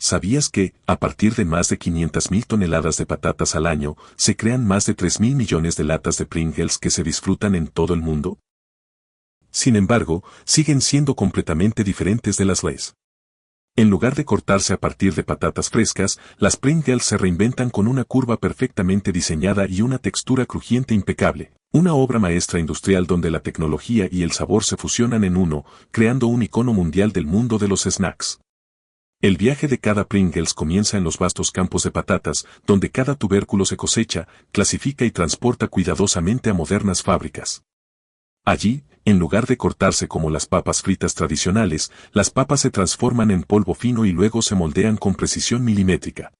¿Sabías que, a partir de más de 500.000 toneladas de patatas al año, se crean más de 3.000 millones de latas de Pringles que se disfrutan en todo el mundo? Sin embargo, siguen siendo completamente diferentes de las Lay's. En lugar de cortarse a partir de patatas frescas, las Pringles se reinventan con una curva perfectamente diseñada y una textura crujiente impecable. Una obra maestra industrial donde la tecnología y el sabor se fusionan en uno, creando un icono mundial del mundo de los snacks. El viaje de cada Pringles comienza en los vastos campos de patatas, donde cada tubérculo se cosecha, clasifica y transporta cuidadosamente a modernas fábricas. Allí, en lugar de cortarse como las papas fritas tradicionales, las papas se transforman en polvo fino y luego se moldean con precisión milimétrica.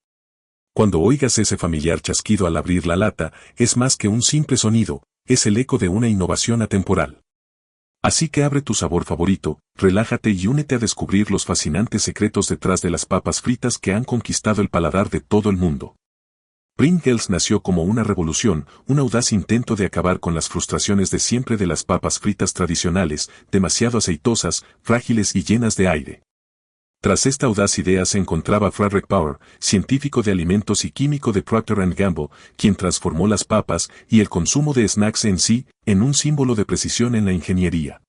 Cuando oigas ese familiar chasquido al abrir la lata, es más que un simple sonido, es el eco de una innovación atemporal. Así que abre tu sabor favorito, relájate y únete a descubrir los fascinantes secretos detrás de las papas fritas que han conquistado el paladar de todo el mundo. Pringles nació como una revolución, un audaz intento de acabar con las frustraciones de siempre de las papas fritas tradicionales, demasiado aceitosas, frágiles y llenas de aire. Tras esta audaz idea se encontraba Frederick Bauer, científico de alimentos y químico de Procter & Gamble, quien transformó las papas y el consumo de snacks en sí, en un símbolo de precisión en la ingeniería.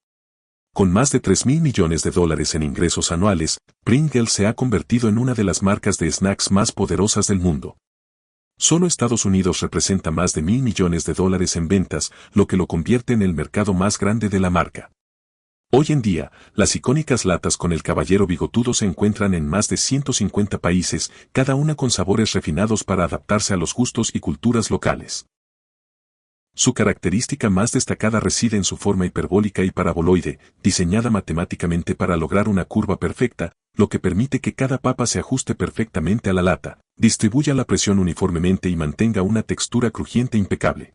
Con más de 3.000 millones de dólares en ingresos anuales, Pringles se ha convertido en una de las marcas de snacks más poderosas del mundo. Solo Estados Unidos representa más de 1.000 millones de dólares en ventas, lo que lo convierte en el mercado más grande de la marca. Hoy en día, las icónicas latas con el caballero bigotudo se encuentran en más de 150 países, cada una con sabores refinados para adaptarse a los gustos y culturas locales. Su característica más destacada reside en su forma hiperbólica y paraboloide, diseñada matemáticamente para lograr una curva perfecta, lo que permite que cada papa se ajuste perfectamente a la lata, distribuya la presión uniformemente y mantenga una textura crujiente impecable.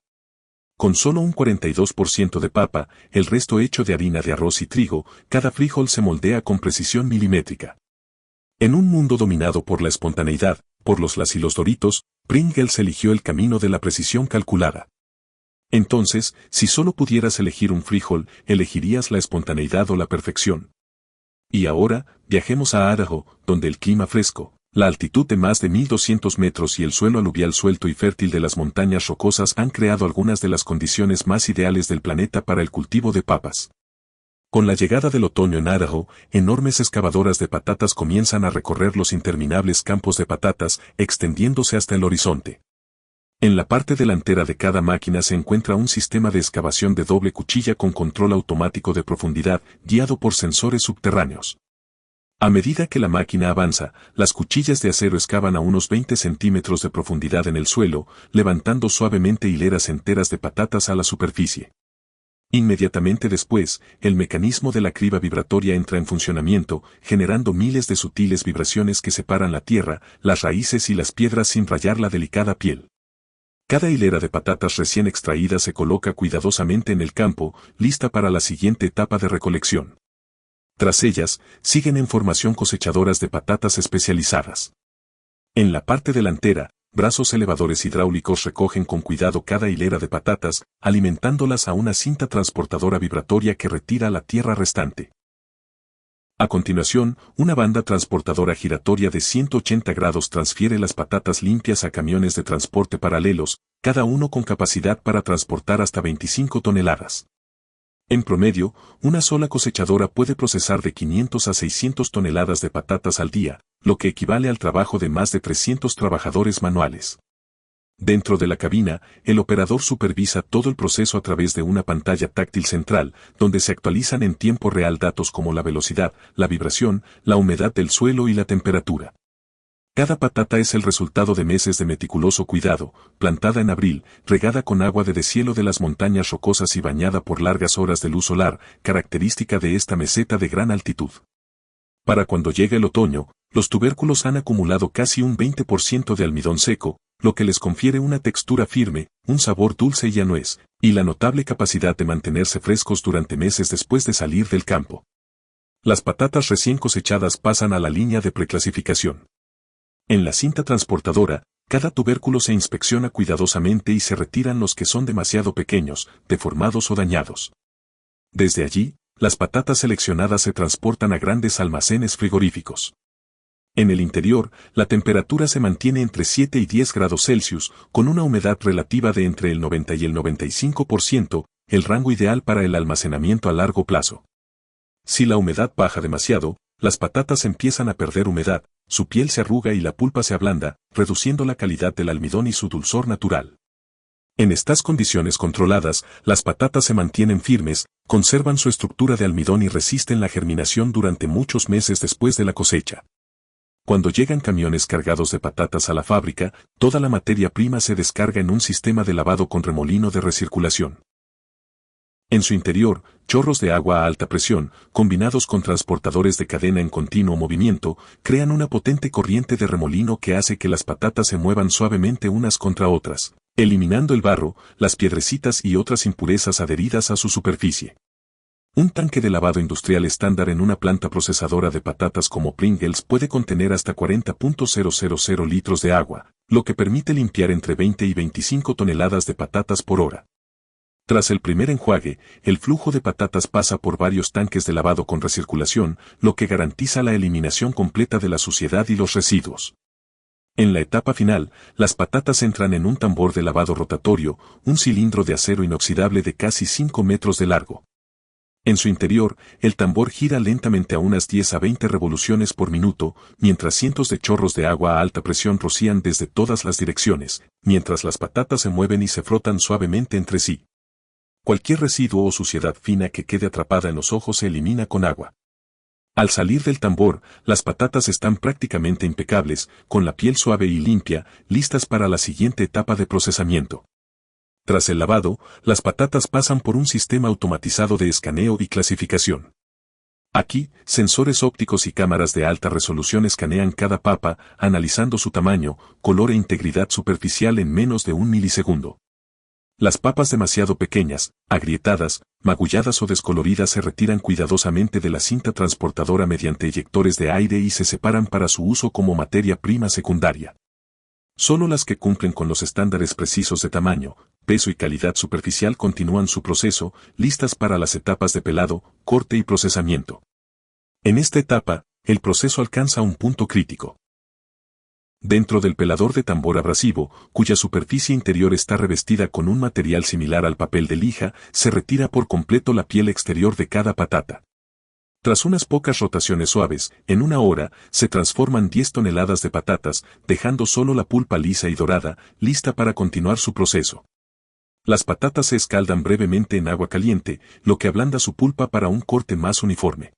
Con solo un 42% de papa, el resto hecho de harina de arroz y trigo, cada frijol se moldea con precisión milimétrica. En un mundo dominado por la espontaneidad, por los Lay's y los Doritos, Pringles eligió el camino de la precisión calculada. Entonces, si solo pudieras elegir un frijol, ¿elegirías la espontaneidad o la perfección? Y ahora, viajemos a Idaho, donde el clima fresco, la altitud de más de 1.200 metros y el suelo aluvial suelto y fértil de las montañas rocosas han creado algunas de las condiciones más ideales del planeta para el cultivo de papas. Con la llegada del otoño en Idaho, enormes excavadoras de patatas comienzan a recorrer los interminables campos de patatas, extendiéndose hasta el horizonte. En la parte delantera de cada máquina se encuentra un sistema de excavación de doble cuchilla con control automático de profundidad, guiado por sensores subterráneos. A medida que la máquina avanza, las cuchillas de acero excavan a unos 20 centímetros de profundidad en el suelo, levantando suavemente hileras enteras de patatas a la superficie. Inmediatamente después, el mecanismo de la criba vibratoria entra en funcionamiento, generando miles de sutiles vibraciones que separan la tierra, las raíces y las piedras sin rayar la delicada piel. Cada hilera de patatas recién extraídas se coloca cuidadosamente en el campo, lista para la siguiente etapa de recolección. Tras ellas, siguen en formación cosechadoras de patatas especializadas. En la parte delantera, brazos elevadores hidráulicos recogen con cuidado cada hilera de patatas, alimentándolas a una cinta transportadora vibratoria que retira la tierra restante. A continuación, una banda transportadora giratoria de 180 grados transfiere las patatas limpias a camiones de transporte paralelos, cada uno con capacidad para transportar hasta 25 toneladas. En promedio, una sola cosechadora puede procesar de 500 a 600 toneladas de patatas al día, lo que equivale al trabajo de más de 300 trabajadores manuales. Dentro de la cabina, el operador supervisa todo el proceso a través de una pantalla táctil central, donde se actualizan en tiempo real datos como la velocidad, la vibración, la humedad del suelo y la temperatura. Cada patata es el resultado de meses de meticuloso cuidado, plantada en abril, regada con agua de deshielo de las montañas rocosas y bañada por largas horas de luz solar, característica de esta meseta de gran altitud. Para cuando llegue el otoño, los tubérculos han acumulado casi un 20% de almidón seco, lo que les confiere una textura firme, un sabor dulce y a nuez, y la notable capacidad de mantenerse frescos durante meses después de salir del campo. Las patatas recién cosechadas pasan a la línea de preclasificación. En la cinta transportadora, cada tubérculo se inspecciona cuidadosamente y se retiran los que son demasiado pequeños, deformados o dañados. Desde allí, las patatas seleccionadas se transportan a grandes almacenes frigoríficos. En el interior, la temperatura se mantiene entre 7 y 10 grados Celsius, con una humedad relativa de entre el 90 y el 95%, el rango ideal para el almacenamiento a largo plazo. Si la humedad baja demasiado, las patatas empiezan a perder humedad, su piel se arruga y la pulpa se ablanda, reduciendo la calidad del almidón y su dulzor natural. En estas condiciones controladas, las patatas se mantienen firmes, conservan su estructura de almidón y resisten la germinación durante muchos meses después de la cosecha. Cuando llegan camiones cargados de patatas a la fábrica, toda la materia prima se descarga en un sistema de lavado con remolino de recirculación. En su interior, chorros de agua a alta presión, combinados con transportadores de cadena en continuo movimiento, crean una potente corriente de remolino que hace que las patatas se muevan suavemente unas contra otras, eliminando el barro, las piedrecitas y otras impurezas adheridas a su superficie. Un tanque de lavado industrial estándar en una planta procesadora de patatas como Pringles puede contener hasta 40.000 litros de agua, lo que permite limpiar entre 20 y 25 toneladas de patatas por hora. Tras el primer enjuague, el flujo de patatas pasa por varios tanques de lavado con recirculación, lo que garantiza la eliminación completa de la suciedad y los residuos. En la etapa final, las patatas entran en un tambor de lavado rotatorio, un cilindro de acero inoxidable de casi 5 metros de largo. En su interior, el tambor gira lentamente a unas 10 a 20 revoluciones por minuto, mientras cientos de chorros de agua a alta presión rocían desde todas las direcciones, mientras las patatas se mueven y se frotan suavemente entre sí. Cualquier residuo o suciedad fina que quede atrapada en los ojos se elimina con agua. Al salir del tambor, las patatas están prácticamente impecables, con la piel suave y limpia, listas para la siguiente etapa de procesamiento. Tras el lavado, las patatas pasan por un sistema automatizado de escaneo y clasificación. Aquí, sensores ópticos y cámaras de alta resolución escanean cada papa, analizando su tamaño, color e integridad superficial en menos de un milisegundo. Las papas demasiado pequeñas, agrietadas, magulladas o descoloridas se retiran cuidadosamente de la cinta transportadora mediante eyectores de aire y se separan para su uso como materia prima secundaria. Solo las que cumplen con los estándares precisos de tamaño, peso y calidad superficial continúan su proceso, listas para las etapas de pelado, corte y procesamiento. En esta etapa, el proceso alcanza un punto crítico. Dentro del pelador de tambor abrasivo, cuya superficie interior está revestida con un material similar al papel de lija, se retira por completo la piel exterior de cada patata. Tras unas pocas rotaciones suaves, en una hora, se transforman 10 toneladas de patatas, dejando solo la pulpa lisa y dorada, lista para continuar su proceso. Las patatas se escaldan brevemente en agua caliente, lo que ablanda su pulpa para un corte más uniforme.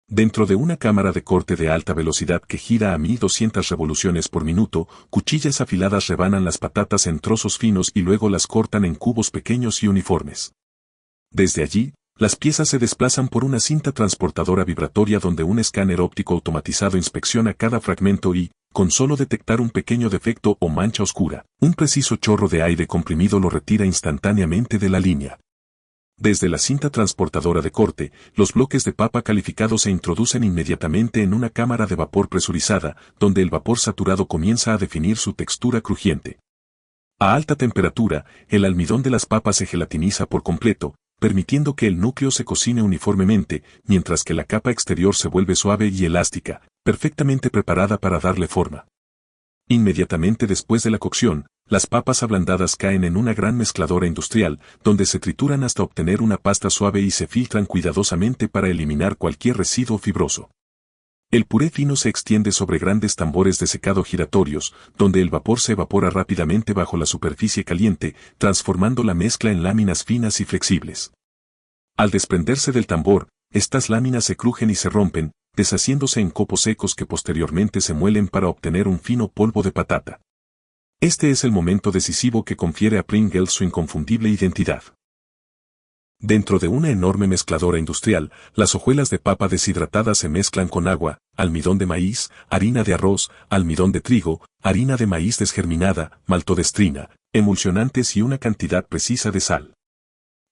Dentro de una cámara de corte de alta velocidad que gira a 1200 revoluciones por minuto, cuchillas afiladas rebanan las patatas en trozos finos y luego las cortan en cubos pequeños y uniformes. Desde allí, las piezas se desplazan por una cinta transportadora vibratoria donde un escáner óptico automatizado inspecciona cada fragmento y, con solo detectar un pequeño defecto o mancha oscura, un preciso chorro de aire comprimido lo retira instantáneamente de la línea. Desde la cinta transportadora de corte, los bloques de papa calificados se introducen inmediatamente en una cámara de vapor presurizada, donde el vapor saturado comienza a definir su textura crujiente. A alta temperatura, el almidón de las papas se gelatiniza por completo, permitiendo que el núcleo se cocine uniformemente, mientras que la capa exterior se vuelve suave y elástica, perfectamente preparada para darle forma. Inmediatamente después de la cocción, las papas ablandadas caen en una gran mezcladora industrial, donde se trituran hasta obtener una pasta suave y se filtran cuidadosamente para eliminar cualquier residuo fibroso. El puré fino se extiende sobre grandes tambores de secado giratorios, donde el vapor se evapora rápidamente bajo la superficie caliente, transformando la mezcla en láminas finas y flexibles. Al desprenderse del tambor, estas láminas se crujen y se rompen, deshaciéndose en copos secos que posteriormente se muelen para obtener un fino polvo de patata. Este es el momento decisivo que confiere a Pringles su inconfundible identidad. Dentro de una enorme mezcladora industrial, las hojuelas de papa deshidratadas se mezclan con agua, almidón de maíz, harina de arroz, almidón de trigo, harina de maíz desgerminada, maltodextrina, emulsionantes y una cantidad precisa de sal.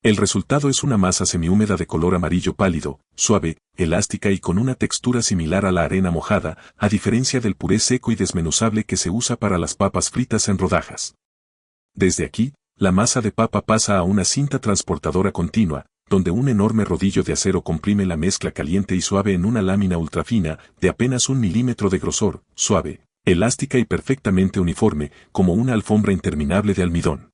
El resultado es una masa semihúmeda de color amarillo pálido, suave, elástica y con una textura similar a la arena mojada, a diferencia del puré seco y desmenuzable que se usa para las papas fritas en rodajas. Desde aquí, la masa de papa pasa a una cinta transportadora continua, donde un enorme rodillo de acero comprime la mezcla caliente y suave en una lámina ultrafina de apenas 1 milímetro de grosor, suave, elástica y perfectamente uniforme, como una alfombra interminable de almidón.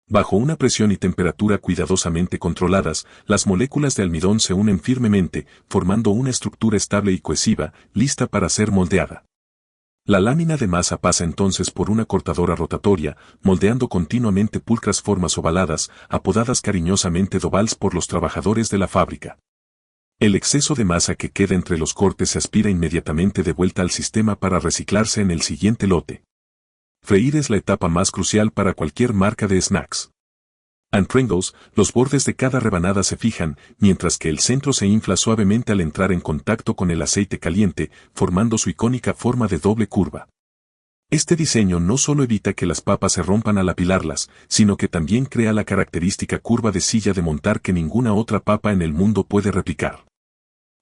Bajo una presión y temperatura cuidadosamente controladas, las moléculas de almidón se unen firmemente, formando una estructura estable y cohesiva, lista para ser moldeada. La lámina de masa pasa entonces por una cortadora rotatoria, moldeando continuamente pulcras formas ovaladas, apodadas cariñosamente dovals por los trabajadores de la fábrica. El exceso de masa que queda entre los cortes se aspira inmediatamente de vuelta al sistema para reciclarse en el siguiente lote. Freír es la etapa más crucial para cualquier marca de snacks. En Pringles, los bordes de cada rebanada se fijan, mientras que el centro se infla suavemente al entrar en contacto con el aceite caliente, formando su icónica forma de doble curva. Este diseño no solo evita que las papas se rompan al apilarlas, sino que también crea la característica curva de silla de montar que ninguna otra papa en el mundo puede replicar.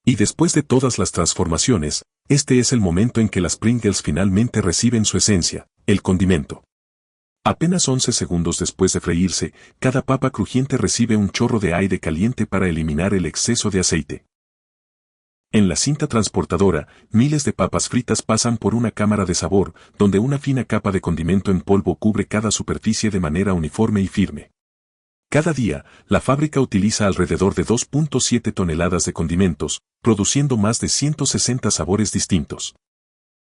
Y después de todas las transformaciones, este es el momento en que las Pringles finalmente reciben su esencia, el condimento. Apenas 11 segundos después de freírse, cada papa crujiente recibe un chorro de aire caliente para eliminar el exceso de aceite. En la cinta transportadora, miles de papas fritas pasan por una cámara de sabor, donde una fina capa de condimento en polvo cubre cada superficie de manera uniforme y firme. Cada día, la fábrica utiliza alrededor de 2.7 toneladas de condimentos, produciendo más de 160 sabores distintos.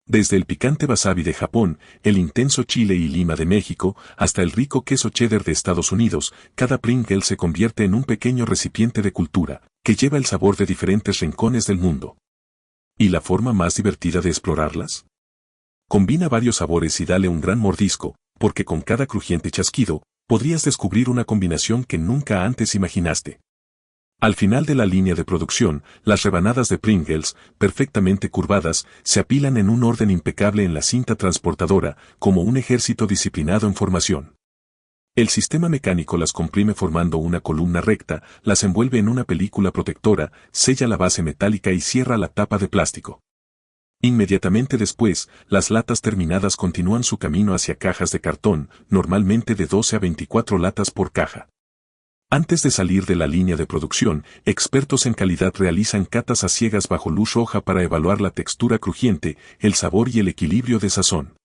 Desde el picante wasabi de Japón, el intenso chile y lima de México, hasta el rico queso cheddar de Estados Unidos, cada Pringle se convierte en un pequeño recipiente de cultura, que lleva el sabor de diferentes rincones del mundo. ¿Y la forma más divertida de explorarlas? Combina varios sabores y dale un gran mordisco, porque con cada crujiente chasquido, podrías descubrir una combinación que nunca antes imaginaste. Al final de la línea de producción, las rebanadas de Pringles, perfectamente curvadas, se apilan en un orden impecable en la cinta transportadora, como un ejército disciplinado en formación. El sistema mecánico las comprime formando una columna recta, las envuelve en una película protectora, sella la base metálica y cierra la tapa de plástico. Inmediatamente después, las latas terminadas continúan su camino hacia cajas de cartón, normalmente de 12 a 24 latas por caja. Antes de salir de la línea de producción, expertos en calidad realizan catas a ciegas bajo luz roja para evaluar la textura crujiente, el sabor y el equilibrio de sazón.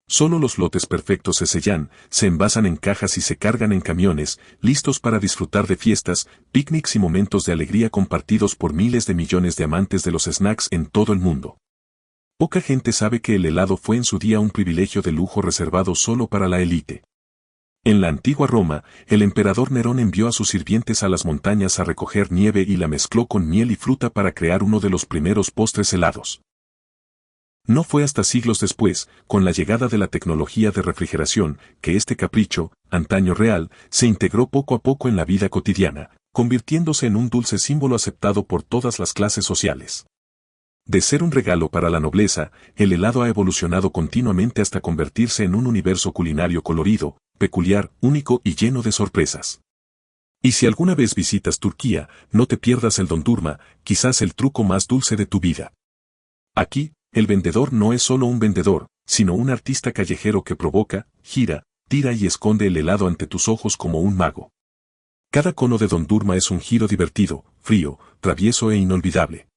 Solo los lotes perfectos se sellan, se envasan en cajas y se cargan en camiones, listos para disfrutar de fiestas, picnics y momentos de alegría compartidos por miles de millones de amantes de los snacks en todo el mundo. Poca gente sabe que el helado fue en su día un privilegio de lujo reservado solo para la élite. En la antigua Roma, el emperador Nerón envió a sus sirvientes a las montañas a recoger nieve y la mezcló con miel y fruta para crear uno de los primeros postres helados. No fue hasta siglos después, con la llegada de la tecnología de refrigeración, que este capricho, antaño real, se integró poco a poco en la vida cotidiana, convirtiéndose en un dulce símbolo aceptado por todas las clases sociales. De ser un regalo para la nobleza, el helado ha evolucionado continuamente hasta convertirse en un universo culinario colorido, peculiar, único y lleno de sorpresas. Y si alguna vez visitas Turquía, no te pierdas el dondurma, quizás el truco más dulce de tu vida. Aquí, el vendedor no es solo un vendedor, sino un artista callejero que provoca, gira, tira y esconde el helado ante tus ojos como un mago. Cada cono de dondurma es un giro divertido, frío, travieso e inolvidable.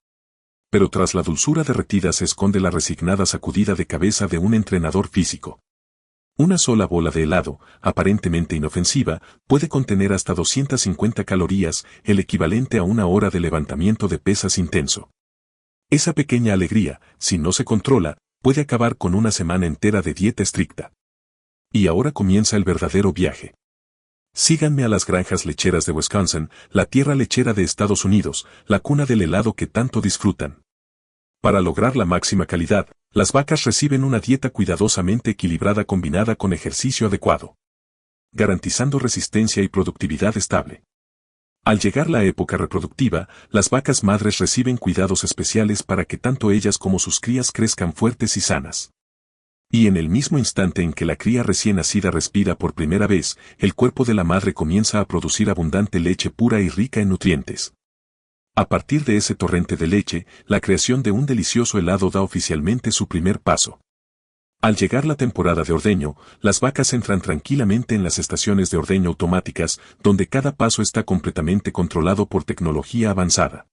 Pero tras la dulzura derretida se esconde la resignada sacudida de cabeza de un entrenador físico. Una sola bola de helado, aparentemente inofensiva, puede contener hasta 250 calorías, el equivalente a una hora de levantamiento de pesas intenso. Esa pequeña alegría, si no se controla, puede acabar con una semana entera de dieta estricta. Y ahora comienza el verdadero viaje. Síganme a las granjas lecheras de Wisconsin, la tierra lechera de Estados Unidos, la cuna del helado que tanto disfrutan. Para lograr la máxima calidad, las vacas reciben una dieta cuidadosamente equilibrada combinada con ejercicio adecuado, garantizando resistencia y productividad estable. Al llegar la época reproductiva, las vacas madres reciben cuidados especiales para que tanto ellas como sus crías crezcan fuertes y sanas. Y en el mismo instante en que la cría recién nacida respira por primera vez, el cuerpo de la madre comienza a producir abundante leche pura y rica en nutrientes. A partir de ese torrente de leche, la creación de un delicioso helado da oficialmente su primer paso. Al llegar la temporada de ordeño, las vacas entran tranquilamente en las estaciones de ordeño automáticas, donde cada paso está completamente controlado por tecnología avanzada.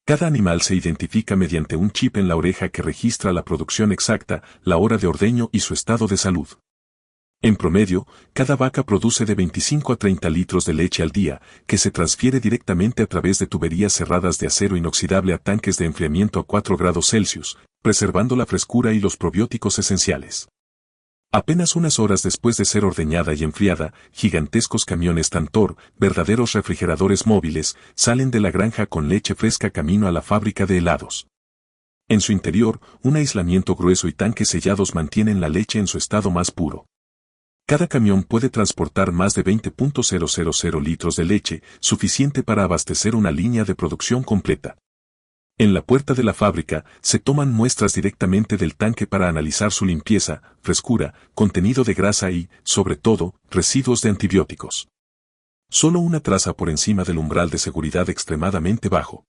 Cada animal se identifica mediante un chip en la oreja que registra la producción exacta, la hora de ordeño y su estado de salud. En promedio, cada vaca produce de 25 a 30 litros de leche al día, que se transfiere directamente a través de tuberías cerradas de acero inoxidable a tanques de enfriamiento a 4 grados Celsius, preservando la frescura y los probióticos esenciales. Apenas unas horas después de ser ordeñada y enfriada, gigantescos camiones Tantor, verdaderos refrigeradores móviles, salen de la granja con leche fresca camino a la fábrica de helados. En su interior, un aislamiento grueso y tanques sellados mantienen la leche en su estado más puro. Cada camión puede transportar más de 20.000 litros de leche, suficiente para abastecer una línea de producción completa. En la puerta de la fábrica, se toman muestras directamente del tanque para analizar su limpieza, frescura, contenido de grasa y, sobre todo, residuos de antibióticos. Solo una traza por encima del umbral de seguridad extremadamente bajo.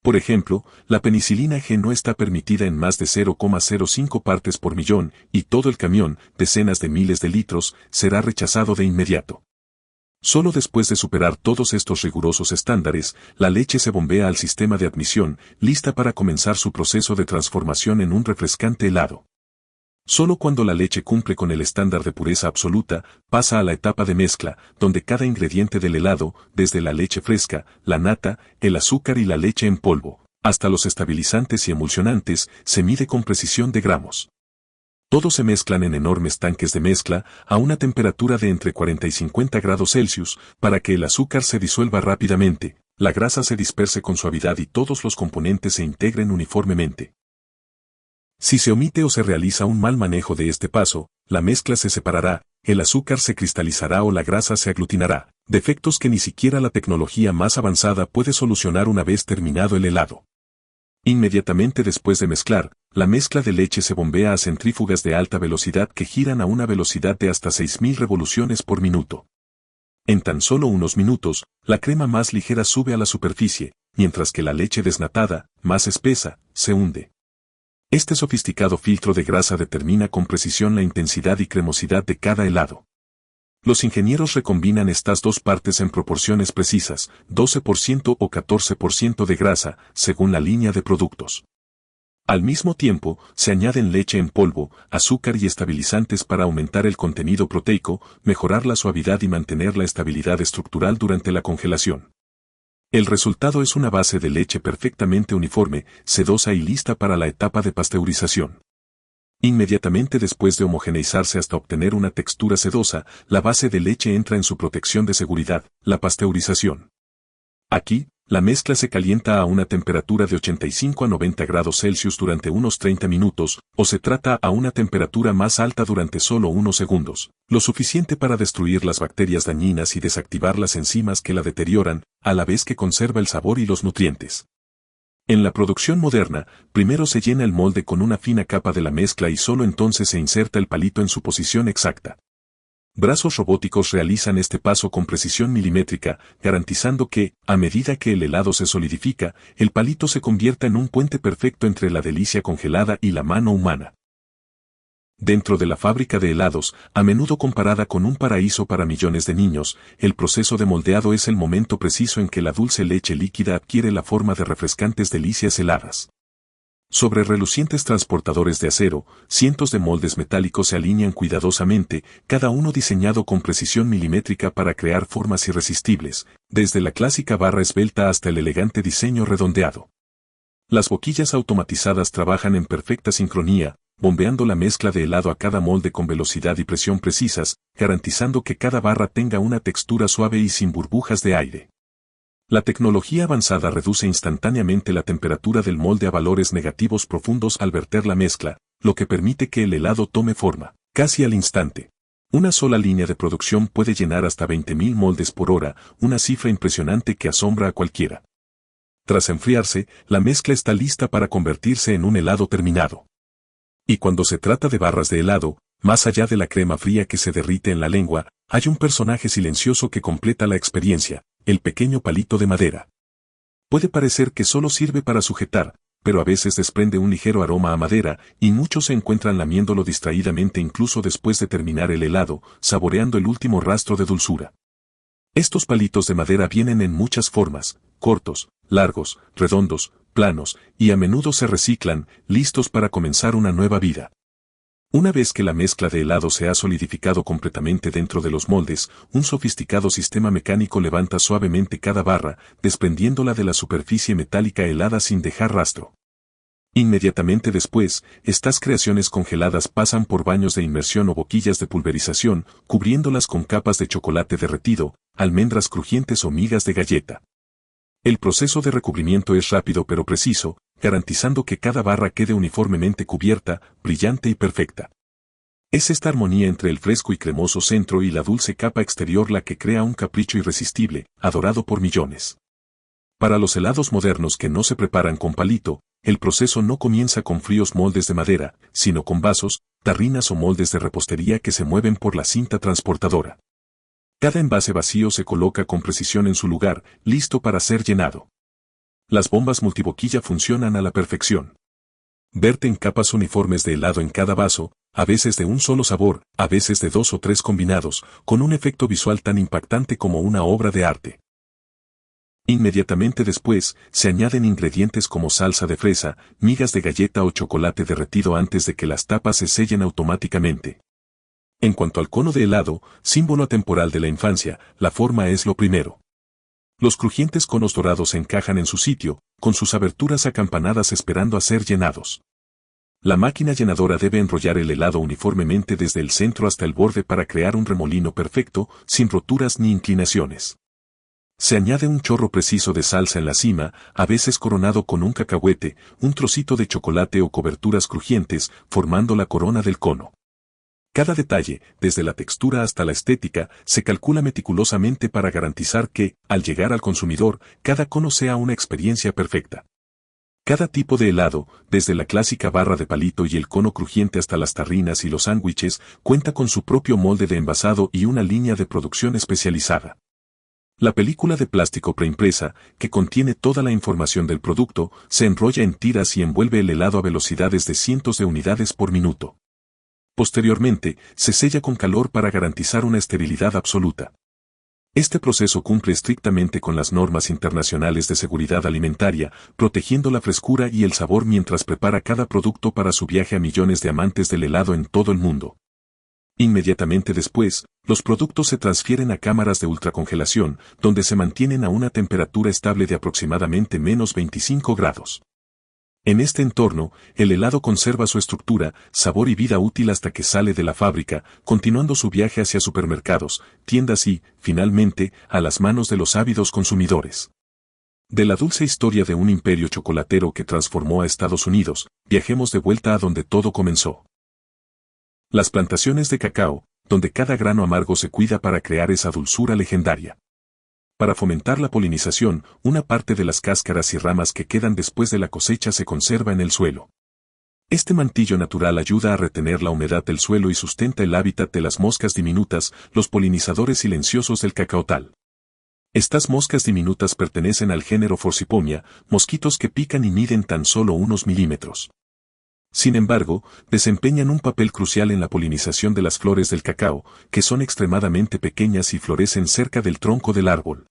Por ejemplo, la penicilina G no está permitida en más de 0,05 partes por millón, y todo el camión, decenas de miles de litros, será rechazado de inmediato. Solo después de superar todos estos rigurosos estándares, la leche se bombea al sistema de admisión, lista para comenzar su proceso de transformación en un refrescante helado. Solo cuando la leche cumple con el estándar de pureza absoluta, pasa a la etapa de mezcla, donde cada ingrediente del helado, desde la leche fresca, la nata, el azúcar y la leche en polvo, hasta los estabilizantes y emulsionantes, se mide con precisión de gramos. Todos se mezclan en enormes tanques de mezcla, a una temperatura de entre 40 y 50 grados Celsius, para que el azúcar se disuelva rápidamente, la grasa se disperse con suavidad y todos los componentes se integren uniformemente. Si se omite o se realiza un mal manejo de este paso, la mezcla se separará, el azúcar se cristalizará o la grasa se aglutinará, defectos que ni siquiera la tecnología más avanzada puede solucionar una vez terminado el helado. Inmediatamente después de mezclar, la mezcla de leche se bombea a centrífugas de alta velocidad que giran a una velocidad de hasta 6.000 revoluciones por minuto. En tan solo unos minutos, la crema más ligera sube a la superficie, mientras que la leche desnatada, más espesa, se hunde. Este sofisticado filtro de grasa determina con precisión la intensidad y cremosidad de cada helado. Los ingenieros recombinan estas dos partes en proporciones precisas, 12% o 14% de grasa, según la línea de productos. Al mismo tiempo, se añaden leche en polvo, azúcar y estabilizantes para aumentar el contenido proteico, mejorar la suavidad y mantener la estabilidad estructural durante la congelación. El resultado es una base de leche perfectamente uniforme, sedosa y lista para la etapa de pasteurización. Inmediatamente después de homogeneizarse hasta obtener una textura sedosa, la base de leche entra en su protección de seguridad, la pasteurización. Aquí, la mezcla se calienta a una temperatura de 85 a 90 grados Celsius durante unos 30 minutos, o se trata a una temperatura más alta durante solo unos segundos, lo suficiente para destruir las bacterias dañinas y desactivar las enzimas que la deterioran, a la vez que conserva el sabor y los nutrientes. En la producción moderna, primero se llena el molde con una fina capa de la mezcla y solo entonces se inserta el palito en su posición exacta. Brazos robóticos realizan este paso con precisión milimétrica, garantizando que, a medida que el helado se solidifica, el palito se convierta en un puente perfecto entre la delicia congelada y la mano humana. Dentro de la fábrica de helados, a menudo comparada con un paraíso para millones de niños, el proceso de moldeado es el momento preciso en que la dulce leche líquida adquiere la forma de refrescantes delicias heladas. Sobre relucientes transportadores de acero, cientos de moldes metálicos se alinean cuidadosamente, cada uno diseñado con precisión milimétrica para crear formas irresistibles, desde la clásica barra esbelta hasta el elegante diseño redondeado. Las boquillas automatizadas trabajan en perfecta sincronía, bombeando la mezcla de helado a cada molde con velocidad y presión precisas, garantizando que cada barra tenga una textura suave y sin burbujas de aire. La tecnología avanzada reduce instantáneamente la temperatura del molde a valores negativos profundos al verter la mezcla, lo que permite que el helado tome forma, casi al instante. Una sola línea de producción puede llenar hasta 20.000 moldes por hora, una cifra impresionante que asombra a cualquiera. Tras enfriarse, la mezcla está lista para convertirse en un helado terminado. Y cuando se trata de barras de helado, más allá de la crema fría que se derrite en la lengua, hay un personaje silencioso que completa la experiencia, el pequeño palito de madera. Puede parecer que solo sirve para sujetar, pero a veces desprende un ligero aroma a madera, y muchos se encuentran lamiéndolo distraídamente incluso después de terminar el helado, saboreando el último rastro de dulzura. Estos palitos de madera vienen en muchas formas, cortos, largos, redondos, planos, y a menudo se reciclan, listos para comenzar una nueva vida. Una vez que la mezcla de helado se ha solidificado completamente dentro de los moldes, un sofisticado sistema mecánico levanta suavemente cada barra, desprendiéndola de la superficie metálica helada sin dejar rastro. Inmediatamente después, estas creaciones congeladas pasan por baños de inmersión o boquillas de pulverización, cubriéndolas con capas de chocolate derretido, almendras crujientes o migas de galleta. El proceso de recubrimiento es rápido pero preciso, garantizando que cada barra quede uniformemente cubierta, brillante y perfecta. Es esta armonía entre el fresco y cremoso centro y la dulce capa exterior la que crea un capricho irresistible, adorado por millones. Para los helados modernos que no se preparan con palito, el proceso no comienza con fríos moldes de madera, sino con vasos, tarrinas o moldes de repostería que se mueven por la cinta transportadora. Cada envase vacío se coloca con precisión en su lugar, listo para ser llenado. Las bombas multiboquilla funcionan a la perfección. Verten capas uniformes de helado en cada vaso, a veces de un solo sabor, a veces de 2 o 3 combinados, con un efecto visual tan impactante como una obra de arte. Inmediatamente después, se añaden ingredientes como salsa de fresa, migas de galleta o chocolate derretido antes de que las tapas se sellen automáticamente. En cuanto al cono de helado, símbolo atemporal de la infancia, la forma es lo primero. Los crujientes conos dorados encajan en su sitio, con sus aberturas acampanadas esperando a ser llenados. La máquina llenadora debe enrollar el helado uniformemente desde el centro hasta el borde para crear un remolino perfecto, sin roturas ni inclinaciones. Se añade un chorro preciso de salsa en la cima, a veces coronado con un cacahuete, un trocito de chocolate o coberturas crujientes, formando la corona del cono. Cada detalle, desde la textura hasta la estética, se calcula meticulosamente para garantizar que, al llegar al consumidor, cada cono sea una experiencia perfecta. Cada tipo de helado, desde la clásica barra de palito y el cono crujiente hasta las tarrinas y los sándwiches, cuenta con su propio molde de envasado y una línea de producción especializada. La película de plástico preimpresa, que contiene toda la información del producto, se enrolla en tiras y envuelve el helado a velocidades de cientos de unidades por minuto. Posteriormente, se sella con calor para garantizar una esterilidad absoluta. Este proceso cumple estrictamente con las normas internacionales de seguridad alimentaria, protegiendo la frescura y el sabor mientras prepara cada producto para su viaje a millones de amantes del helado en todo el mundo. Inmediatamente después, los productos se transfieren a cámaras de ultracongelación, donde se mantienen a una temperatura estable de aproximadamente -25 grados. En este entorno, el helado conserva su estructura, sabor y vida útil hasta que sale de la fábrica, continuando su viaje hacia supermercados, tiendas y, finalmente, a las manos de los ávidos consumidores. De la dulce historia de un imperio chocolatero que transformó a Estados Unidos, viajemos de vuelta a donde todo comenzó. Las plantaciones de cacao, donde cada grano amargo se cuida para crear esa dulzura legendaria. Para fomentar la polinización, una parte de las cáscaras y ramas que quedan después de la cosecha se conserva en el suelo. Este mantillo natural ayuda a retener la humedad del suelo y sustenta el hábitat de las moscas diminutas, los polinizadores silenciosos del cacaotal. Estas moscas diminutas pertenecen al género Forciponia, mosquitos que pican y miden tan solo unos milímetros. Sin embargo, desempeñan un papel crucial en la polinización de las flores del cacao, que son extremadamente pequeñas y florecen cerca del tronco del árbol.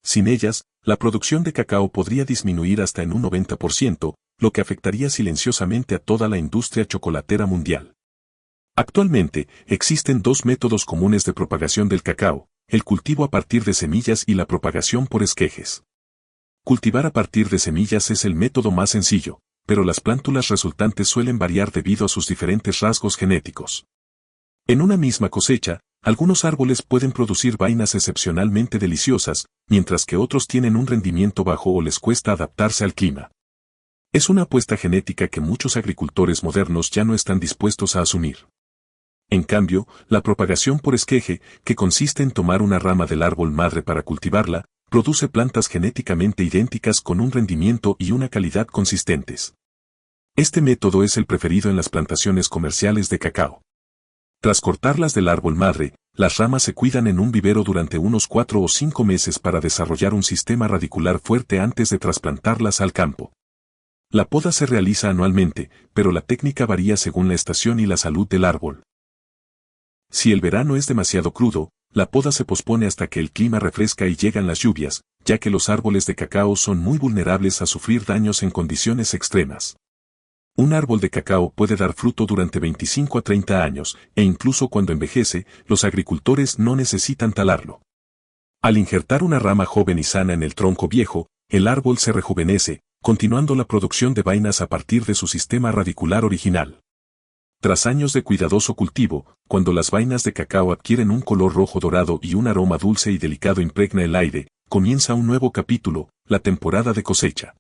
Sin ellas, la producción de cacao podría disminuir hasta en un 90%, lo que afectaría silenciosamente a toda la industria chocolatera mundial. Actualmente, existen 2 métodos comunes de propagación del cacao, el cultivo a partir de semillas y la propagación por esquejes. Cultivar a partir de semillas es el método más sencillo, pero las plántulas resultantes suelen variar debido a sus diferentes rasgos genéticos. En una misma cosecha, algunos árboles pueden producir vainas excepcionalmente deliciosas, mientras que otros tienen un rendimiento bajo o les cuesta adaptarse al clima. Es una apuesta genética que muchos agricultores modernos ya no están dispuestos a asumir. En cambio, la propagación por esqueje, que consiste en tomar una rama del árbol madre para cultivarla, produce plantas genéticamente idénticas con un rendimiento y una calidad consistentes. Este método es el preferido en las plantaciones comerciales de cacao. Tras cortarlas del árbol madre, las ramas se cuidan en un vivero durante unos 4 o 5 meses para desarrollar un sistema radicular fuerte antes de trasplantarlas al campo. La poda se realiza anualmente, pero la técnica varía según la estación y la salud del árbol. Si el verano es demasiado crudo, la poda se pospone hasta que el clima refresca y llegan las lluvias, ya que los árboles de cacao son muy vulnerables a sufrir daños en condiciones extremas. Un árbol de cacao puede dar fruto durante 25 a 30 años, e incluso cuando envejece, los agricultores no necesitan talarlo. Al injertar una rama joven y sana en el tronco viejo, el árbol se rejuvenece, continuando la producción de vainas a partir de su sistema radicular original. Tras años de cuidadoso cultivo, cuando las vainas de cacao adquieren un color rojo dorado y un aroma dulce y delicado impregna el aire, comienza un nuevo capítulo, la temporada de cosecha.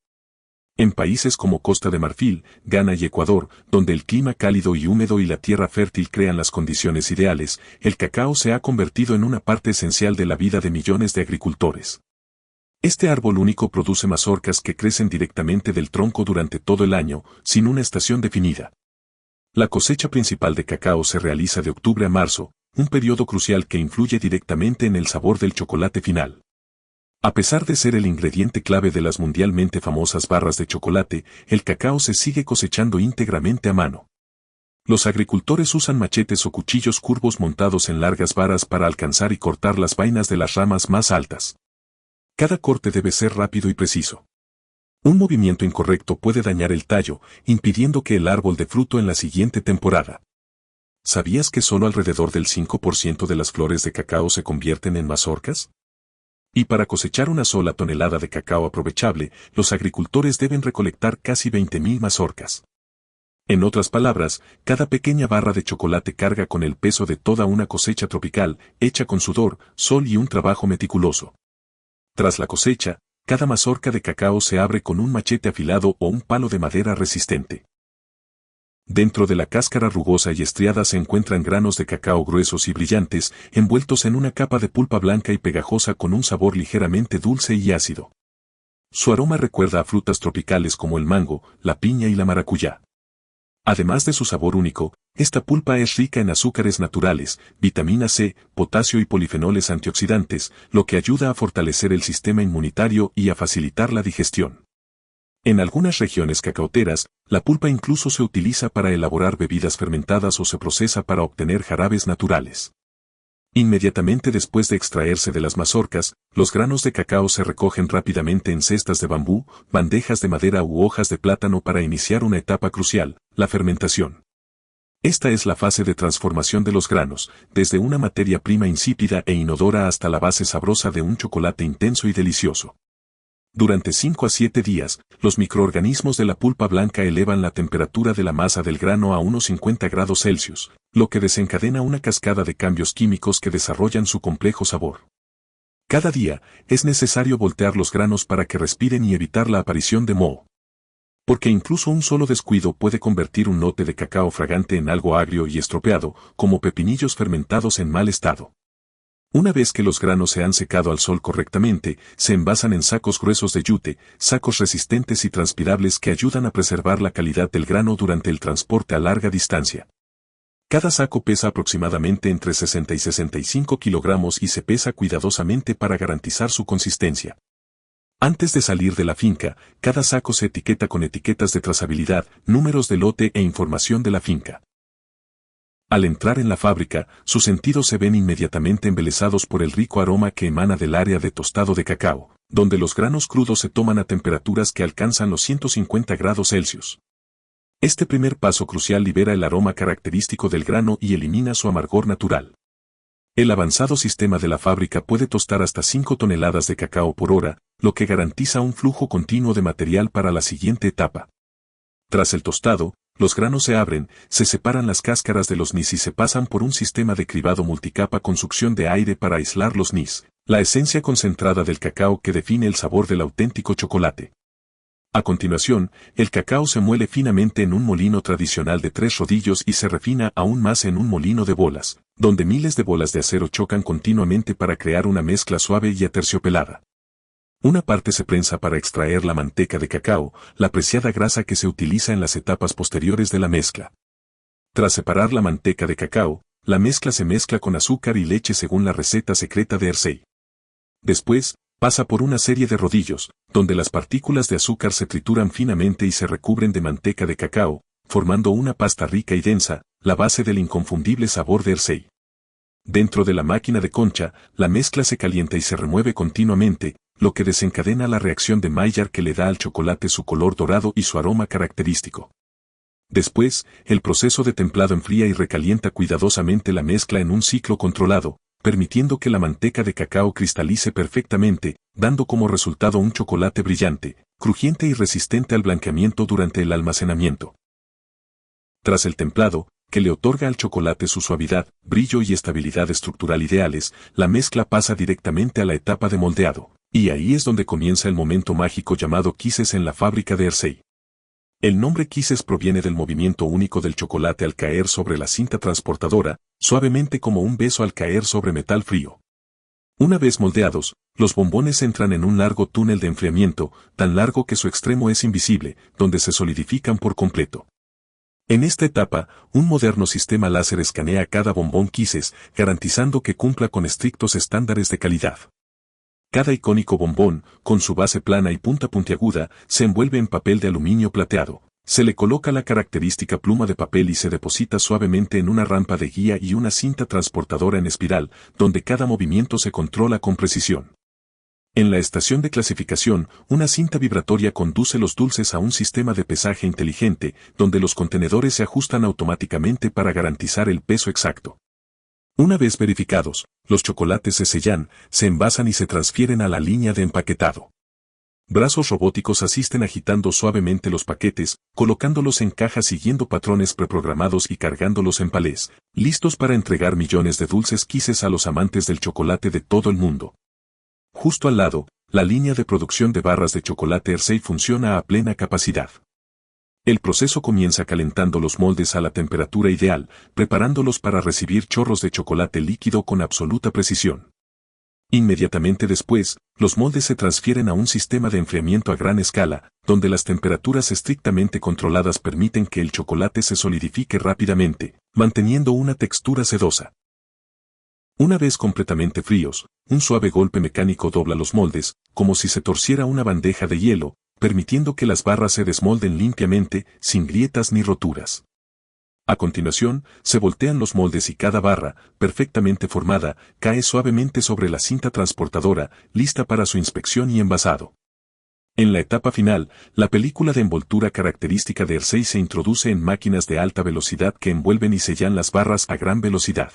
En países como Costa de Marfil, Ghana y Ecuador, donde el clima cálido y húmedo y la tierra fértil crean las condiciones ideales, el cacao se ha convertido en una parte esencial de la vida de millones de agricultores. Este árbol único produce mazorcas que crecen directamente del tronco durante todo el año, sin una estación definida. La cosecha principal de cacao se realiza de octubre a marzo, un periodo crucial que influye directamente en el sabor del chocolate final. A pesar de ser el ingrediente clave de las mundialmente famosas barras de chocolate, el cacao se sigue cosechando íntegramente a mano. Los agricultores usan machetes o cuchillos curvos montados en largas varas para alcanzar y cortar las vainas de las ramas más altas. Cada corte debe ser rápido y preciso. Un movimiento incorrecto puede dañar el tallo, impidiendo que el árbol dé fruto en la siguiente temporada. ¿Sabías que solo alrededor del 5% de las flores de cacao se convierten en mazorcas? Y para cosechar una sola tonelada de cacao aprovechable, los agricultores deben recolectar casi 20.000 mazorcas. En otras palabras, cada pequeña barra de chocolate carga con el peso de toda una cosecha tropical, hecha con sudor, sol y un trabajo meticuloso. Tras la cosecha, cada mazorca de cacao se abre con un machete afilado o un palo de madera resistente. Dentro de la cáscara rugosa y estriada se encuentran granos de cacao gruesos y brillantes, envueltos en una capa de pulpa blanca y pegajosa con un sabor ligeramente dulce y ácido. Su aroma recuerda a frutas tropicales como el mango, la piña y la maracuyá. Además de su sabor único, esta pulpa es rica en azúcares naturales, vitamina C, potasio y polifenoles antioxidantes, lo que ayuda a fortalecer el sistema inmunitario y a facilitar la digestión. En algunas regiones cacaoteras, la pulpa incluso se utiliza para elaborar bebidas fermentadas o se procesa para obtener jarabes naturales. Inmediatamente después de extraerse de las mazorcas, los granos de cacao se recogen rápidamente en cestas de bambú, bandejas de madera u hojas de plátano para iniciar una etapa crucial, la fermentación. Esta es la fase de transformación de los granos, desde una materia prima insípida e inodora hasta la base sabrosa de un chocolate intenso y delicioso. Durante 5 a 7 días, los microorganismos de la pulpa blanca elevan la temperatura de la masa del grano a unos 50 grados Celsius, lo que desencadena una cascada de cambios químicos que desarrollan su complejo sabor. Cada día, es necesario voltear los granos para que respiren y evitar la aparición de moho. Porque incluso un solo descuido puede convertir un lote de cacao fragante en algo agrio y estropeado, como pepinillos fermentados en mal estado. Una vez que los granos se han secado al sol correctamente, se envasan en sacos gruesos de yute, sacos resistentes y transpirables que ayudan a preservar la calidad del grano durante el transporte a larga distancia. Cada saco pesa aproximadamente entre 60 y 65 kilogramos y se pesa cuidadosamente para garantizar su consistencia. Antes de salir de la finca, cada saco se etiqueta con etiquetas de trazabilidad, números de lote e información de la finca. Al entrar en la fábrica, sus sentidos se ven inmediatamente embelesados por el rico aroma que emana del área de tostado de cacao, donde los granos crudos se toman a temperaturas que alcanzan los 150 grados Celsius. Este primer paso crucial libera el aroma característico del grano y elimina su amargor natural. El avanzado sistema de la fábrica puede tostar hasta 5 toneladas de cacao por hora, lo que garantiza un flujo continuo de material para la siguiente etapa. Tras el tostado, los granos se abren, se separan las cáscaras de los nis y se pasan por un sistema de cribado multicapa con succión de aire para aislar los nis, la esencia concentrada del cacao que define el sabor del auténtico chocolate. A continuación, el cacao se muele finamente en un molino tradicional de 3 rodillos y se refina aún más en un molino de bolas, donde miles de bolas de acero chocan continuamente para crear una mezcla suave y aterciopelada. Una parte se prensa para extraer la manteca de cacao, la preciada grasa que se utiliza en las etapas posteriores de la mezcla. Tras separar la manteca de cacao, la mezcla se mezcla con azúcar y leche según la receta secreta de Hershey. Después, Pasa por una serie de rodillos, donde las partículas de azúcar se trituran finamente y se recubren de manteca de cacao, formando una pasta rica y densa, la base del inconfundible sabor de Hershey. Dentro de la máquina de concha, la mezcla se calienta y se remueve continuamente, lo que desencadena la reacción de Maillard que le da al chocolate su color dorado y su aroma característico. Después, el proceso de templado enfría y recalienta cuidadosamente la mezcla en un ciclo controlado, permitiendo que la manteca de cacao cristalice perfectamente, dando como resultado un chocolate brillante, crujiente y resistente al blanqueamiento durante el almacenamiento. Tras el templado, que le otorga al chocolate su suavidad, brillo y estabilidad estructural ideales, la mezcla pasa directamente a la etapa de moldeado, y ahí es donde comienza el momento mágico llamado Kisses en la fábrica de Hershey. El nombre Kisses proviene del movimiento único del chocolate al caer sobre la cinta transportadora, suavemente como un beso al caer sobre metal frío. Una vez moldeados, los bombones entran en un largo túnel de enfriamiento, tan largo que su extremo es invisible, donde se solidifican por completo. En esta etapa, un moderno sistema láser escanea cada bombón Kisses, garantizando que cumpla con estrictos estándares de calidad. Cada icónico bombón, con su base plana y punta puntiaguda, se envuelve en papel de aluminio plateado. Se le coloca la característica pluma de papel y se deposita suavemente en una rampa de guía y una cinta transportadora en espiral, donde cada movimiento se controla con precisión. En la estación de clasificación, una cinta vibratoria conduce los dulces a un sistema de pesaje inteligente, donde los contenedores se ajustan automáticamente para garantizar el peso exacto. Una vez verificados, los chocolates se sellan, se envasan y se transfieren a la línea de empaquetado. Brazos robóticos asisten agitando suavemente los paquetes, colocándolos en cajas siguiendo patrones preprogramados y cargándolos en palés, listos para entregar millones de dulces Kisses a los amantes del chocolate de todo el mundo. Justo al lado, la línea de producción de barras de chocolate Hershey funciona a plena capacidad. El proceso comienza calentando los moldes a la temperatura ideal, preparándolos para recibir chorros de chocolate líquido con absoluta precisión. Inmediatamente después, los moldes se transfieren a un sistema de enfriamiento a gran escala, donde las temperaturas estrictamente controladas permiten que el chocolate se solidifique rápidamente, manteniendo una textura sedosa. Una vez completamente fríos, un suave golpe mecánico dobla los moldes, como si se torciera una bandeja de hielo, permitiendo que las barras se desmolden limpiamente, sin grietas ni roturas. A continuación, se voltean los moldes y cada barra, perfectamente formada, cae suavemente sobre la cinta transportadora, lista para su inspección y envasado. En la etapa final, la película de envoltura característica de Hershey se introduce en máquinas de alta velocidad que envuelven y sellan las barras a gran velocidad.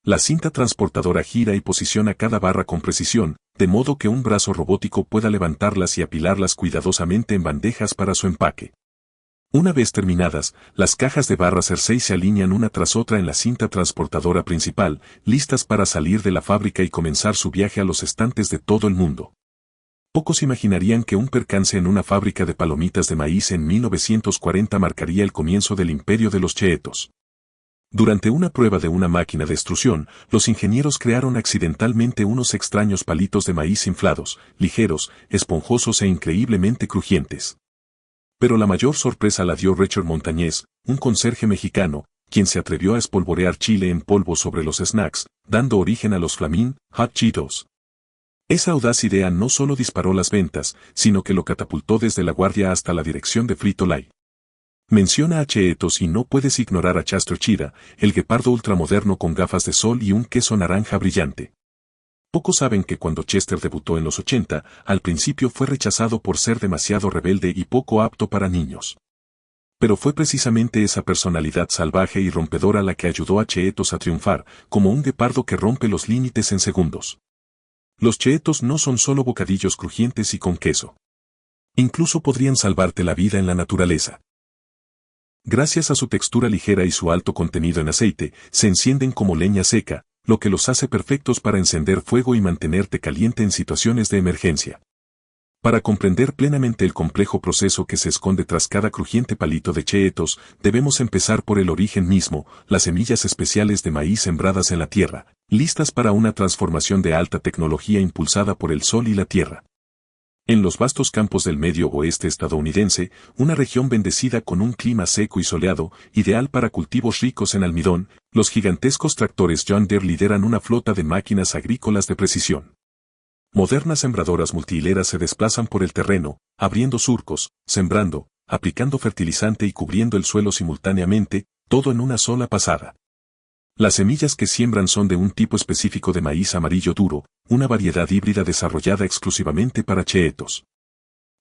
La cinta transportadora gira y posiciona cada barra con precisión, de modo que un brazo robótico pueda levantarlas y apilarlas cuidadosamente en bandejas para su empaque. Una vez terminadas, las cajas de barras Hershey se alinean una tras otra en la cinta transportadora principal, listas para salir de la fábrica y comenzar su viaje a los estantes de todo el mundo. Pocos imaginarían que un percance en una fábrica de palomitas de maíz en 1940 marcaría el comienzo del imperio de los Cheetos. Durante una prueba de una máquina de extrusión, los ingenieros crearon accidentalmente unos extraños palitos de maíz inflados, ligeros, esponjosos e increíblemente crujientes. Pero la mayor sorpresa la dio Richard Montañez, un conserje mexicano, quien se atrevió a espolvorear chile en polvo sobre los snacks, dando origen a los Flamin' Hot Cheetos. Esa audaz idea no solo disparó las ventas, sino que lo catapultó desde la guardia hasta la dirección de Frito-Lay. Menciona a Cheetos y no puedes ignorar a Chester Cheetah, el guepardo ultramoderno con gafas de sol y un queso naranja brillante. Pocos saben que cuando Chester debutó en los 80, al principio fue rechazado por ser demasiado rebelde y poco apto para niños. Pero fue precisamente esa personalidad salvaje y rompedora la que ayudó a Cheetos a triunfar, como un guepardo que rompe los límites en segundos. Los Cheetos no son solo bocadillos crujientes y con queso. Incluso podrían salvarte la vida en la naturaleza. Gracias a su textura ligera y su alto contenido en aceite, se encienden como leña seca, lo que los hace perfectos para encender fuego y mantenerte caliente en situaciones de emergencia. Para comprender plenamente el complejo proceso que se esconde tras cada crujiente palito de Cheetos, debemos empezar por el origen mismo, las semillas especiales de maíz sembradas en la tierra, listas para una transformación de alta tecnología impulsada por el sol y la tierra. En los vastos campos del medio oeste estadounidense, una región bendecida con un clima seco y soleado, ideal para cultivos ricos en almidón, los gigantescos tractores John Deere lideran una flota de máquinas agrícolas de precisión. Modernas sembradoras multihileras se desplazan por el terreno, abriendo surcos, sembrando, aplicando fertilizante y cubriendo el suelo simultáneamente, todo en una sola pasada. Las semillas que siembran son de un tipo específico de maíz amarillo duro, una variedad híbrida desarrollada exclusivamente para cheetos.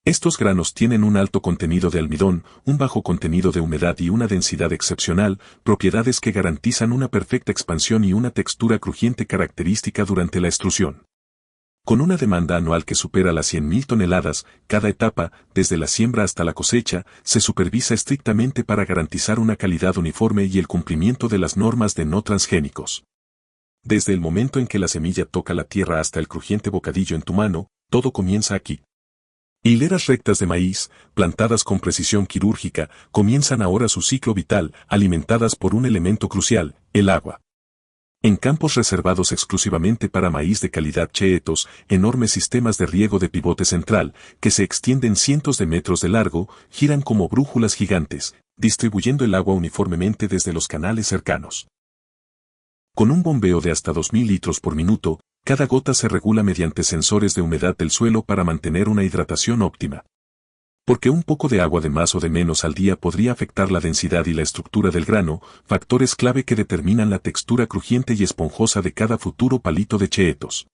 Estos granos tienen un alto contenido de almidón, un bajo contenido de humedad y una densidad excepcional, propiedades que garantizan una perfecta expansión y una textura crujiente característica durante la extrusión. Con una demanda anual que supera las 100.000 toneladas, cada etapa, desde la siembra hasta la cosecha, se supervisa estrictamente para garantizar una calidad uniforme y el cumplimiento de las normas de no transgénicos. Desde el momento en que la semilla toca la tierra hasta el crujiente bocadillo en tu mano, todo comienza aquí. Hileras rectas de maíz, plantadas con precisión quirúrgica, comienzan ahora su ciclo vital, alimentadas por un elemento crucial, el agua. En campos reservados exclusivamente para maíz de calidad cheetos, enormes sistemas de riego de pivote central, que se extienden cientos de metros de largo, giran como brújulas gigantes, distribuyendo el agua uniformemente desde los canales cercanos. Con un bombeo de hasta 2.000 litros por minuto, cada gota se regula mediante sensores de humedad del suelo para mantener una hidratación óptima. Porque un poco de agua de más o de menos al día podría afectar la densidad y la estructura del grano, factores clave que determinan la textura crujiente y esponjosa de cada futuro palito de cheetos.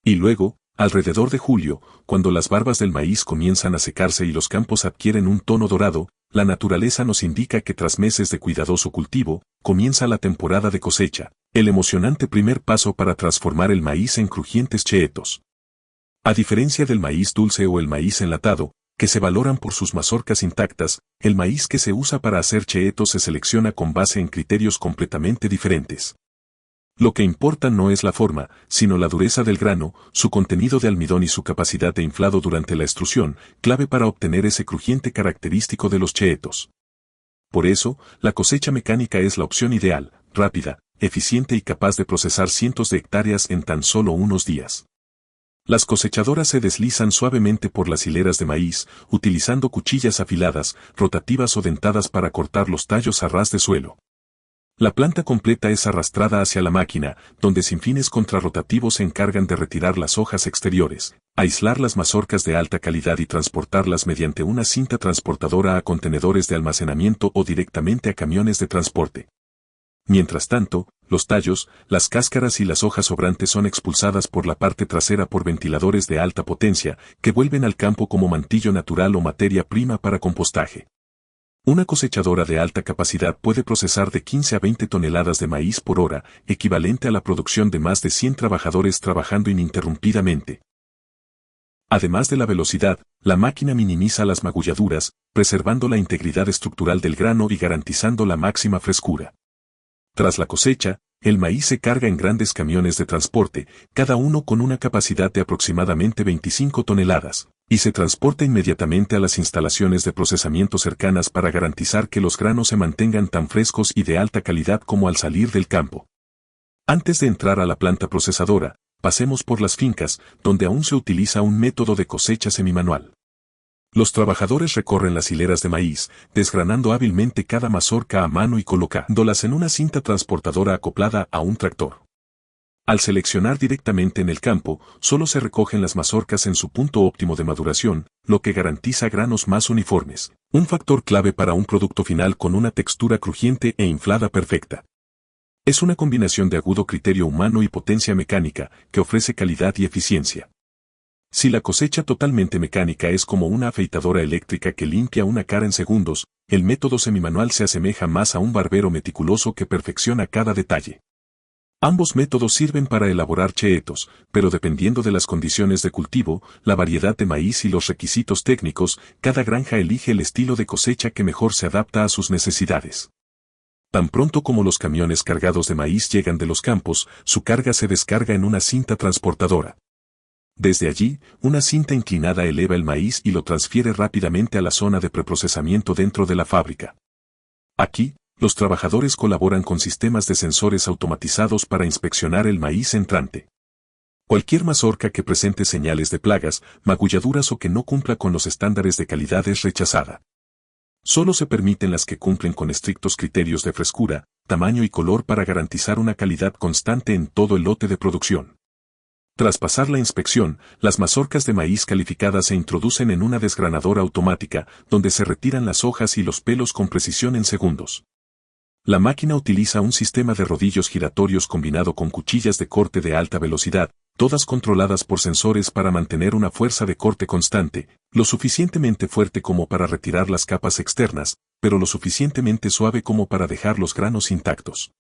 Y luego, alrededor de julio, cuando las barbas del maíz comienzan a secarse y los campos adquieren un tono dorado, la naturaleza nos indica que tras meses de cuidadoso cultivo, comienza la temporada de cosecha, el emocionante primer paso para transformar el maíz en crujientes cheetos. A diferencia del maíz dulce o el maíz enlatado, que se valoran por sus mazorcas intactas, el maíz que se usa para hacer cheetos se selecciona con base en criterios completamente diferentes. Lo que importa no es la forma, sino la dureza del grano, su contenido de almidón y su capacidad de inflado durante la extrusión, clave para obtener ese crujiente característico de los cheetos. Por eso, la cosecha mecánica es la opción ideal, rápida, eficiente y capaz de procesar cientos de hectáreas en tan solo unos días. Las cosechadoras se deslizan suavemente por las hileras de maíz, utilizando cuchillas afiladas, rotativas o dentadas para cortar los tallos a ras de suelo. La planta completa es arrastrada hacia la máquina, donde sin fines contrarrotativos se encargan de retirar las hojas exteriores, aislar las mazorcas de alta calidad y transportarlas mediante una cinta transportadora a contenedores de almacenamiento o directamente a camiones de transporte. Mientras tanto, los tallos, las cáscaras y las hojas sobrantes son expulsadas por la parte trasera por ventiladores de alta potencia, que vuelven al campo como mantillo natural o materia prima para compostaje. Una cosechadora de alta capacidad puede procesar de 15 a 20 toneladas de maíz por hora, equivalente a la producción de más de 100 trabajadores trabajando ininterrumpidamente. Además de la velocidad, la máquina minimiza las magulladuras, preservando la integridad estructural del grano y garantizando la máxima frescura. Tras la cosecha, el maíz se carga en grandes camiones de transporte, cada uno con una capacidad de aproximadamente 25 toneladas, y se transporta inmediatamente a las instalaciones de procesamiento cercanas para garantizar que los granos se mantengan tan frescos y de alta calidad como al salir del campo. Antes de entrar a la planta procesadora, pasemos por las fincas, donde aún se utiliza un método de cosecha semimanual. Los trabajadores recorren las hileras de maíz, desgranando hábilmente cada mazorca a mano y colocándolas en una cinta transportadora acoplada a un tractor. Al seleccionar directamente en el campo, solo se recogen las mazorcas en su punto óptimo de maduración, lo que garantiza granos más uniformes, un factor clave para un producto final con una textura crujiente e inflada perfecta. Es una combinación de agudo criterio humano y potencia mecánica, que ofrece calidad y eficiencia. Si la cosecha totalmente mecánica es como una afeitadora eléctrica que limpia una cara en segundos, el método semimanual se asemeja más a un barbero meticuloso que perfecciona cada detalle. Ambos métodos sirven para elaborar cheetos, pero dependiendo de las condiciones de cultivo, la variedad de maíz y los requisitos técnicos, cada granja elige el estilo de cosecha que mejor se adapta a sus necesidades. Tan pronto como los camiones cargados de maíz llegan de los campos, su carga se descarga en una cinta transportadora. Desde allí, una cinta inclinada eleva el maíz y lo transfiere rápidamente a la zona de preprocesamiento dentro de la fábrica. Aquí, los trabajadores colaboran con sistemas de sensores automatizados para inspeccionar el maíz entrante. Cualquier mazorca que presente señales de plagas, magulladuras o que no cumpla con los estándares de calidad es rechazada. Solo se permiten las que cumplen con estrictos criterios de frescura, tamaño y color para garantizar una calidad constante en todo el lote de producción. Tras pasar la inspección, las mazorcas de maíz calificadas se introducen en una desgranadora automática, donde se retiran las hojas y los pelos con precisión en segundos. La máquina utiliza un sistema de rodillos giratorios combinado con cuchillas de corte de alta velocidad, todas controladas por sensores para mantener una fuerza de corte constante, lo suficientemente fuerte como para retirar las capas externas, pero lo suficientemente suave como para dejar los granos intactos.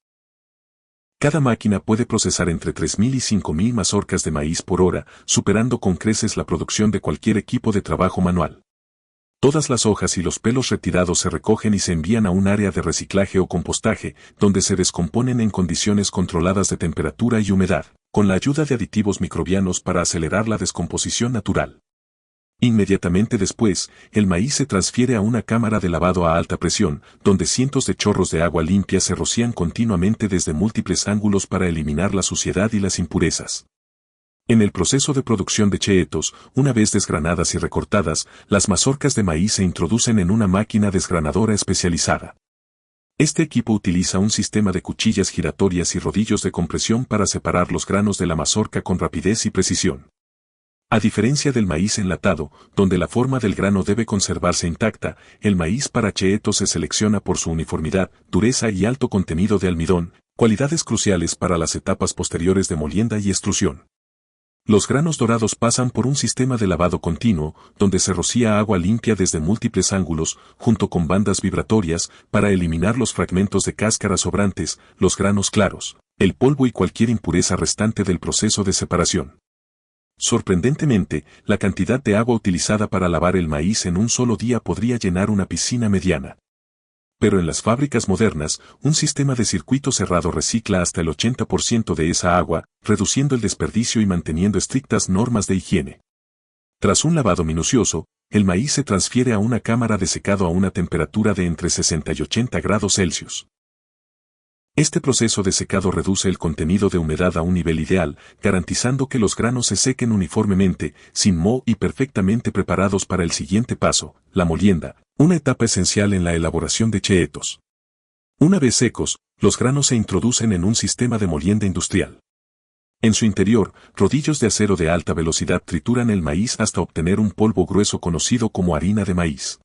Cada máquina puede procesar entre 3.000 y 5.000 mazorcas de maíz por hora, superando con creces la producción de cualquier equipo de trabajo manual. Todas las hojas y los pelos retirados se recogen y se envían a un área de reciclaje o compostaje, donde se descomponen en condiciones controladas de temperatura y humedad, con la ayuda de aditivos microbianos para acelerar la descomposición natural. Inmediatamente después, el maíz se transfiere a una cámara de lavado a alta presión, donde cientos de chorros de agua limpia se rocían continuamente desde múltiples ángulos para eliminar la suciedad y las impurezas. En el proceso de producción de cheetos, una vez desgranadas y recortadas, las mazorcas de maíz se introducen en una máquina desgranadora especializada. Este equipo utiliza un sistema de cuchillas giratorias y rodillos de compresión para separar los granos de la mazorca con rapidez y precisión. A diferencia del maíz enlatado, donde la forma del grano debe conservarse intacta, el maíz para cheetos se selecciona por su uniformidad, dureza y alto contenido de almidón, cualidades cruciales para las etapas posteriores de molienda y extrusión. Los granos dorados pasan por un sistema de lavado continuo, donde se rocía agua limpia desde múltiples ángulos, junto con bandas vibratorias, para eliminar los fragmentos de cáscara sobrantes, los granos claros, el polvo y cualquier impureza restante del proceso de separación. Sorprendentemente, la cantidad de agua utilizada para lavar el maíz en un solo día podría llenar una piscina mediana. Pero en las fábricas modernas, un sistema de circuito cerrado recicla hasta el 80% de esa agua, reduciendo el desperdicio y manteniendo estrictas normas de higiene. Tras un lavado minucioso, el maíz se transfiere a una cámara de secado a una temperatura de entre 60 y 80 grados Celsius. Este proceso de secado reduce el contenido de humedad a un nivel ideal, garantizando que los granos se sequen uniformemente, sin moho y perfectamente preparados para el siguiente paso, la molienda, una etapa esencial en la elaboración de cheetos. Una vez secos, los granos se introducen en un sistema de molienda industrial. En su interior, rodillos de acero de alta velocidad trituran el maíz hasta obtener un polvo grueso conocido como harina de maíz.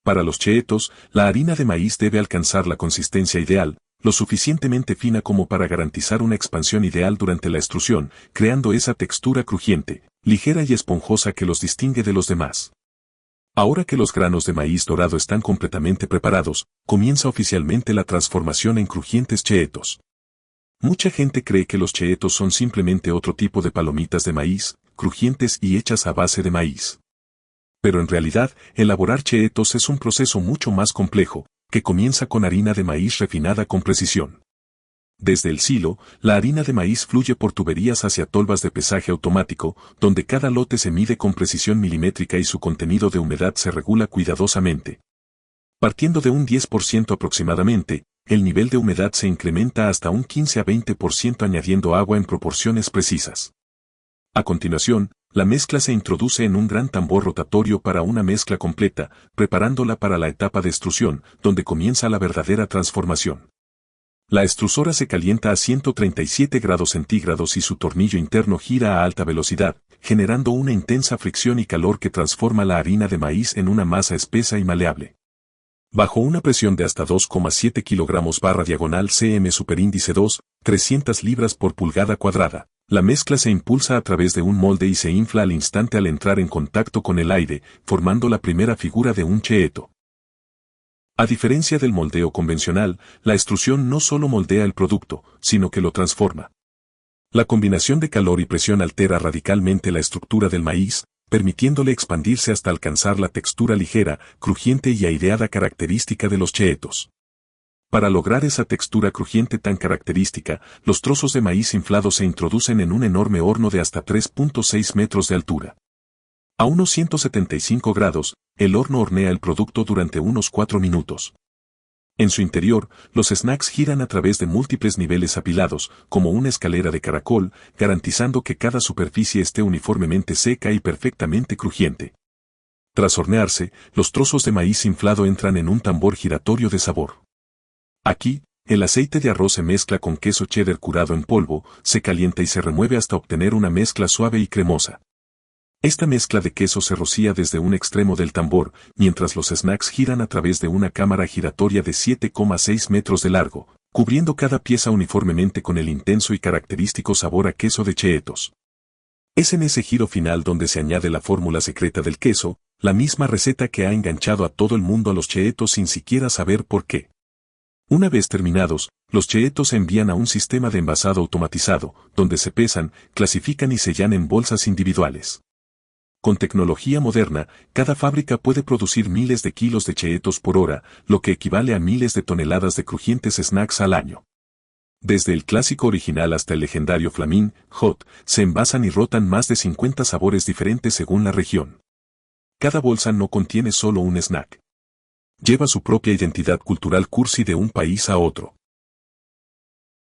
Para los cheetos, la harina de maíz debe alcanzar la consistencia ideal, lo suficientemente fina como para garantizar una expansión ideal durante la extrusión, creando esa textura crujiente, ligera y esponjosa que los distingue de los demás. Ahora que los granos de maíz dorado están completamente preparados, comienza oficialmente la transformación en crujientes cheetos. Mucha gente cree que los cheetos son simplemente otro tipo de palomitas de maíz, crujientes y hechas a base de maíz. Pero en realidad, elaborar cheetos es un proceso mucho más complejo, que comienza con harina de maíz refinada con precisión. Desde el silo, la harina de maíz fluye por tuberías hacia tolvas de pesaje automático, donde cada lote se mide con precisión milimétrica y su contenido de humedad se regula cuidadosamente. Partiendo de un 10% aproximadamente, el nivel de humedad se incrementa hasta un 15 a 20% añadiendo agua en proporciones precisas. A continuación, la mezcla se introduce en un gran tambor rotatorio para una mezcla completa, preparándola para la etapa de extrusión, donde comienza la verdadera transformación. La extrusora se calienta a 137 grados centígrados y su tornillo interno gira a alta velocidad, generando una intensa fricción y calor que transforma la harina de maíz en una masa espesa y maleable. Bajo una presión de hasta 2,7 kg/diagonal superíndice 2, 300 libras por pulgada cuadrada. La mezcla se impulsa a través de un molde y se infla al instante al entrar en contacto con el aire, formando la primera figura de un cheeto. A diferencia del moldeo convencional, la extrusión no solo moldea el producto, sino que lo transforma. La combinación de calor y presión altera radicalmente la estructura del maíz, permitiéndole expandirse hasta alcanzar la textura ligera, crujiente y aireada característica de los cheetos. Para lograr esa textura crujiente tan característica, los trozos de maíz inflados se introducen en un enorme horno de hasta 3.6 metros de altura. A unos 175 grados, el horno hornea el producto durante unos 4 minutos. En su interior, los snacks giran a través de múltiples niveles apilados, como una escalera de caracol, garantizando que cada superficie esté uniformemente seca y perfectamente crujiente. Tras hornearse, los trozos de maíz inflado entran en un tambor giratorio de sabor. Aquí, El aceite de arroz se mezcla con queso cheddar curado en polvo, se calienta y se remueve hasta obtener una mezcla suave y cremosa. Esta mezcla de queso se rocía desde un extremo del tambor, mientras los snacks giran a través de una cámara giratoria de 7,6 metros de largo, cubriendo cada pieza uniformemente con el intenso y característico sabor a queso de Cheetos. Es en ese giro final donde se añade la fórmula secreta del queso, la misma receta que ha enganchado a todo el mundo a los Cheetos sin siquiera saber por qué. Una vez terminados, los Cheetos se envían a un sistema de envasado automatizado, donde se pesan, clasifican y sellan en bolsas individuales. Con tecnología moderna, cada fábrica puede producir miles de kilos de Cheetos por hora, lo que equivale a miles de toneladas de crujientes snacks al año. Desde el clásico original hasta el legendario Flamin' Hot, se envasan y rotan más de 50 sabores diferentes según la región. Cada bolsa no contiene solo un snack. Lleva su propia identidad cultural cursi de un país a otro.